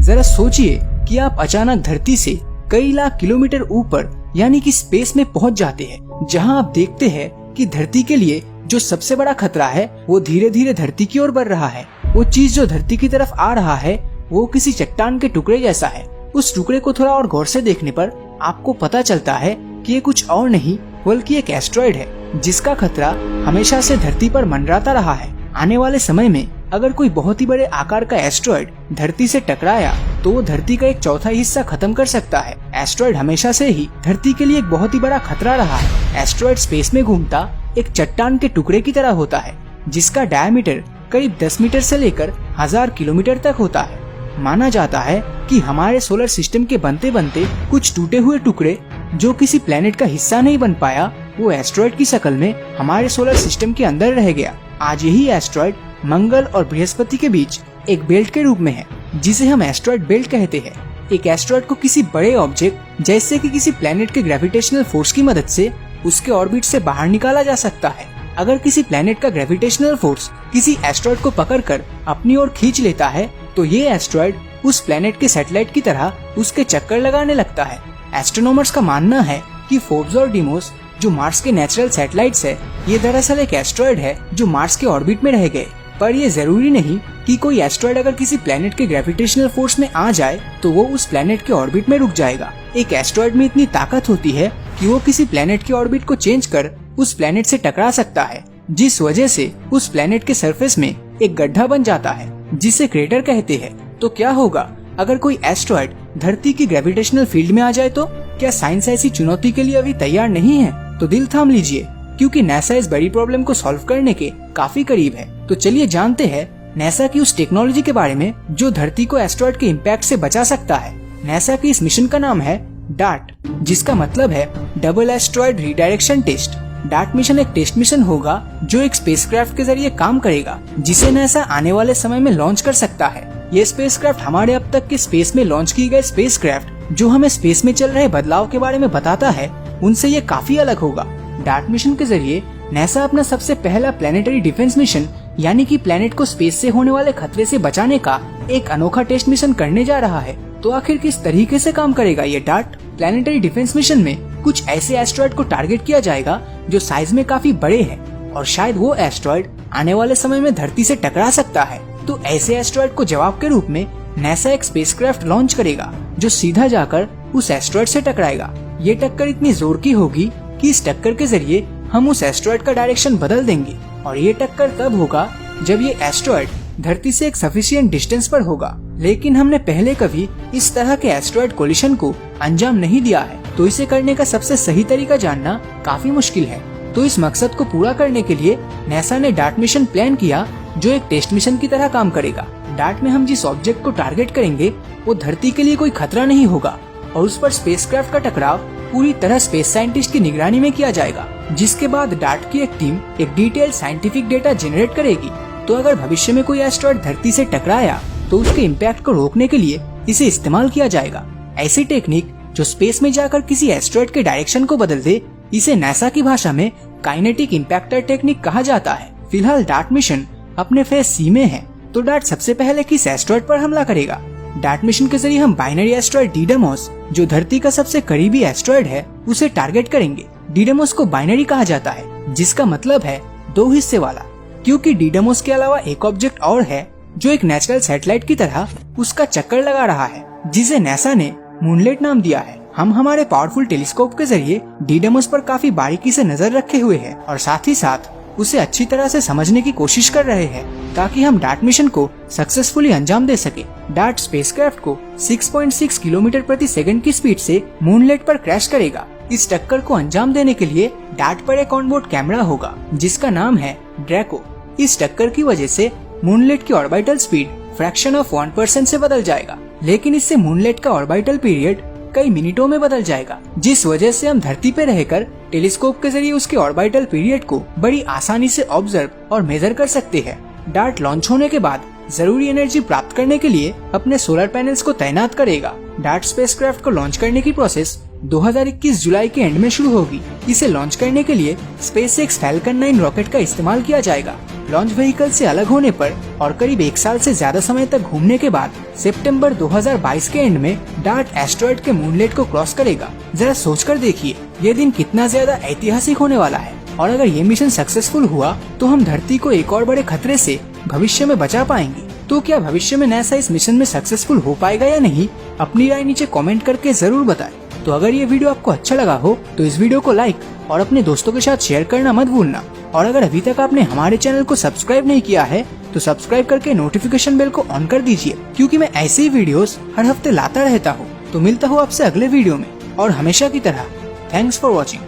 जरा सोचिए कि आप अचानक धरती से कई लाख किलोमीटर ऊपर यानी कि स्पेस में पहुंच जाते हैं, जहां आप देखते हैं कि धरती के लिए जो सबसे बड़ा खतरा है वो धीरे धीरे धरती की ओर बढ़ रहा है। वो चीज जो धरती की तरफ आ रहा है वो किसी चट्टान के टुकड़े जैसा है। उस टुकड़े को थोड़ा और गौर से देखने पर आपको पता चलता है कि ये कुछ और नहीं बल्कि एक एस्ट्रॉयड है, जिसका खतरा हमेशा से धरती पर मंडराता रहा है। आने वाले समय में अगर कोई बहुत ही बड़े आकार का एस्ट्रॉयड धरती से टकराया तो वो धरती का 1/4 हिस्सा खत्म कर सकता है। एस्ट्रॉयड हमेशा से ही धरती के लिए एक बहुत ही बड़ा खतरा रहा है। एस्ट्रॉयड स्पेस में घूमता एक चट्टान के टुकड़े की तरह होता है, जिसका डायमीटर करीब 10 मीटर से लेकर 1000 किलोमीटर तक होता है। माना जाता है कि हमारे सोलर सिस्टम के बनते बनते कुछ टूटे हुए टुकड़े जो किसी प्लेनेट का हिस्सा नहीं बन पाया, वो एस्ट्रॉयड की शक्ल में हमारे सोलर सिस्टम के अंदर रह गया। आज यही एस्ट्रॉयड मंगल और बृहस्पति के बीच एक बेल्ट के रूप में है, जिसे हम एस्ट्रॉयड बेल्ट कहते हैं। एक एस्ट्रॉयड को किसी बड़े ऑब्जेक्ट जैसे कि किसी प्लेनेट के ग्रेविटेशनल फोर्स की मदद से उसके ऑर्बिट से बाहर निकाला जा सकता है। अगर किसी प्लेनेट का ग्रेविटेशनल फोर्स किसी एस्ट्रॉयड को पकड़कर अपनी ओर खींच लेता है तो ये एस्ट्रॉयड उस प्लेनेट के सैटेलाइट की तरह उसके चक्कर लगाने लगता है। एस्ट्रोनॉमर्स का मानना है कि फोर्ब्स और डीमोस जो मार्स के नेचुरल सैटेलाइट्स है, ये दरअसल एक एस्ट्रॉयड है जो मार्स के ऑर्बिट में रह गए। पर ये जरूरी नहीं कि कोई एस्ट्रॉयड अगर किसी प्लेनेट के ग्रेविटेशनल फोर्स में आ जाए तो वो उस प्लेनेट के ऑर्बिट में रुक जाएगा। एक एस्ट्रॉयड में इतनी ताकत होती है कि वो किसी प्लेनेट के ऑर्बिट को चेंज कर उस प्लेनेट से टकरा सकता है, जिस वजह से उस प्लेनेट के सरफेस में एक गड्ढा बन जाता है, जिसे क्रेटर कहते हैं। तो क्या होगा अगर कोई एस्ट्रॉयड धरती की ग्रेविटेशनल फील्ड में आ जाए तो? क्या साइंस ऐसी चुनौती के लिए अभी तैयार नहीं है? तो दिल थाम लीजिए, क्योंकि नासा इस बड़ी प्रॉब्लम को सॉल्व करने के काफी करीब है। तो चलिए जानते हैं नासा की उस टेक्नोलॉजी के बारे में जो धरती को एस्ट्रॉयड के इम्पैक्ट से बचा सकता है। नासा की इस मिशन का नाम है डार्ट, जिसका मतलब है double asteroid redirection test. DART mission एक टेस्ट मिशन होगा जो एक स्पेसक्राफ्ट के जरिए काम करेगा, जिसे नासा आने वाले समय में लॉन्च कर सकता है। ये स्पेसक्राफ्ट हमारे अब तक के स्पेस में लॉन्च किए गए स्पेसक्राफ्ट जो हमें स्पेस में चल रहे बदलाव के बारे में बताता है, उनसे ये काफी अलग होगा। डार्ट मिशन के जरिए नासा अपना सबसे पहला प्लेनेटरी डिफेंस मिशन यानी कि प्लेनेट को स्पेस से होने वाले खतरे से बचाने का एक अनोखा टेस्ट मिशन करने जा रहा है। तो आखिर किस तरीके से काम करेगा ये डार्ट? प्लेनेटरी डिफेंस मिशन में कुछ ऐसे एस्ट्रॉयड को टारगेट किया जाएगा जो साइज में काफी बड़े हैं और शायद वो एस्ट्रॉयड आने वाले समय में धरती से टकरा सकता है। तो ऐसे एस्ट्रॉयड को जवाब के रूप में नासा एक स्पेसक्राफ्ट लॉन्च करेगा जो सीधा जाकर उस एस्ट्रॉयड से टकराएगा। ये टक्कर इतनी जोर की होगी कि इस टक्कर के जरिए हम उस एस्ट्रॉयड का डायरेक्शन बदल देंगे, और ये टक्कर तब होगा जब ये एस्ट्रॉयड धरती से एक सफिशिएंट डिस्टेंस पर होगा। लेकिन हमने पहले कभी इस तरह के एस्ट्रॉयड कोलिशन को अंजाम नहीं दिया है, तो इसे करने का सबसे सही तरीका जानना काफी मुश्किल है। तो इस मकसद को पूरा करने के लिए नासा ने डार्ट मिशन प्लान किया जो एक टेस्ट मिशन की तरह काम करेगा। डार्ट में हम जिस ऑब्जेक्ट को टारगेट करेंगे वो धरती के लिए कोई खतरा नहीं होगा और उस पर स्पेसक्राफ्ट का टकराव पूरी तरह स्पेस साइंटिस्ट की निगरानी में किया जाएगा, जिसके बाद डार्ट की एक टीम एक डिटेल्ड साइंटिफिक डेटा जनरेट करेगी। तो अगर भविष्य में कोई एस्ट्रॉयड धरती से टकराया तो उसके इम्पैक्ट को रोकने के लिए इसे इस्तेमाल किया जाएगा। ऐसी टेक्निक जो स्पेस में जाकर किसी एस्ट्रॉयड के डायरेक्शन को बदल दे, इसे नासा की भाषा में काइनेटिक इम्पैक्टर टेक्निक कहा जाता है। फिलहाल डार्ट मिशन अपने फेज सी में है, तो डार्ट सबसे पहले किस एस्ट्रॉयड पर हमला करेगा? डार्ट मिशन के जरिए हम बाइनरी एस्ट्रॉयड डिडमोस, जो धरती का सबसे करीबी एस्ट्रॉयड है, उसे टारगेट करेंगे। डिडमोस को बाइनरी कहा जाता है, जिसका मतलब है 2 हिस्से वाला, क्योंकि डिडमोस के अलावा एक ऑब्जेक्ट और है जो एक नेचुरल सैटेलाइट की तरह उसका चक्कर लगा रहा है, जिसे नासा ने मूनलेट नाम दिया है। हम हमारे पावरफुल टेलीस्कोप के जरिए डिडमोस पर काफी बारीकी से नजर रखे हुए हैं और साथ ही साथ उसे अच्छी तरह से समझने की कोशिश कर रहे हैं ताकि हम डार्ट मिशन को सक्सेसफुली अंजाम दे सके। डार्ट स्पेसक्राफ्ट को 6.6 किलोमीटर प्रति सेकंड की स्पीड से मूनलेट पर क्रैश करेगा। इस टक्कर को अंजाम देने के लिए डार्ट पर एक ऑनबोर्ड कैमरा होगा जिसका नाम है ड्रैको। इस टक्कर की वजह से मूनलेट की ऑर्बिटल स्पीड फ्रैक्शन ऑफ 1% से बदल जाएगा, लेकिन इससे मूनलेट का ऑर्बिटल पीरियड कई मिनटों में बदल जाएगा, जिस वजह से हम धरती पे रहकर टेलीस्कोप के जरिए उसके ऑर्बिटल पीरियड को बड़ी आसानी से ऑब्जर्व और मेजर कर सकते हैं। डार्ट लॉन्च होने के बाद जरूरी एनर्जी प्राप्त करने के लिए अपने सोलर पैनल्स को तैनात करेगा। डार्ट स्पेसक्राफ्ट को लॉन्च करने की प्रोसेस 2021 जुलाई के एंड में शुरू होगी। इसे लॉन्च करने के लिए SpaceX Falcon 9 रॉकेट का इस्तेमाल किया जाएगा। लॉन्च व्हीकल से अलग होने पर और करीब 1 साल से ज्यादा समय तक घूमने के बाद सितंबर 2022 के एंड में डार्ट एस्टेरॉयड के मूनलेट को क्रॉस करेगा। जरा सोचकर देखिए ये दिन कितना ज्यादा ऐतिहासिक होने वाला है। और अगर ये मिशन सक्सेसफुल हुआ तो हम धरती को एक और बड़े खतरे से भविष्य में बचा पाएंगे। तो क्या भविष्य में नासा इस मिशन में सक्सेसफुल हो पाएगा या नहीं, अपनी राय नीचे कमेंट करके जरूर बताएं। तो अगर ये वीडियो आपको अच्छा लगा हो तो इस वीडियो को लाइक और अपने दोस्तों के साथ शेयर करना मत भूलना। और अगर अभी तक आपने हमारे चैनल को सब्सक्राइब नहीं किया है तो सब्सक्राइब करके नोटिफिकेशन बेल को ऑन कर दीजिए, क्योंकि मैं ऐसे ही वीडियोस हर हफ्ते लाता रहता हूँ। तो मिलता हूँ आपसे अगले वीडियो में, और हमेशा की तरह थैंक्स फॉर वॉचिंग।